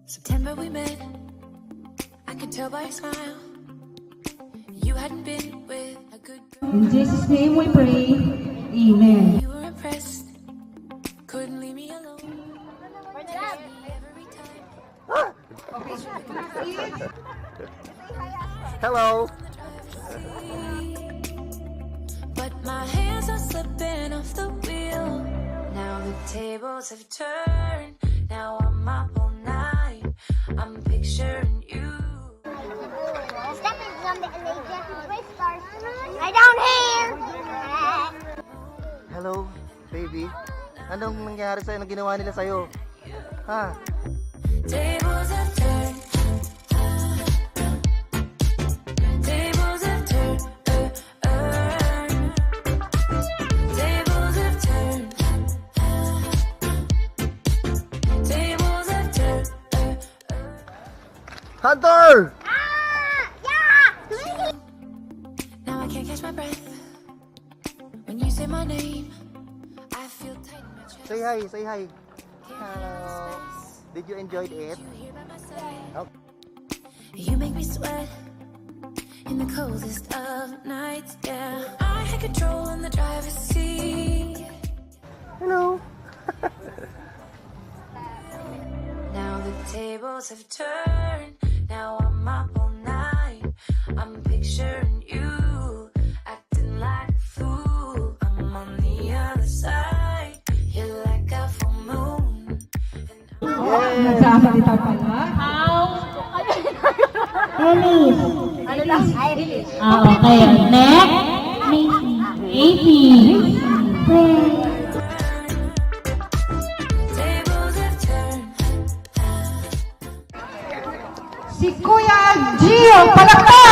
September we met, I could tell by your smile. You hadn't been with a good girl. In Jesus' name we pray. Amen. You were impressed, couldn't leave me alone. Text me every time. Hello. But my hands are slipping off the wheel. Now the tables have turned. Now I'm up all night. I'm picturing you. I down here. Hello, baby. Anong nangyari sa'yo? Anong ginawa nila sa'yo? Ha? Tables have turned. Tables have turned. Tables have turned. Tables have turned. Hunter! Now I can't catch my breath. When you say my name, I feel tight in my chest. Say hi, say hi. Hello. Did you enjoy it? You here by my side. Oh. You make me sweat in the coldest of nights, yeah. I had control in the driver's seat. Hello. Now the tables have turned. Now I'm up all night. I'm picturing you acting like a fool. I'm on the other side. You're like a full moon. Nagsasalita pala. Ellis. Irish. Okay. Next. Macy. Tables have turned. Si Kuya Gio. Palakpak!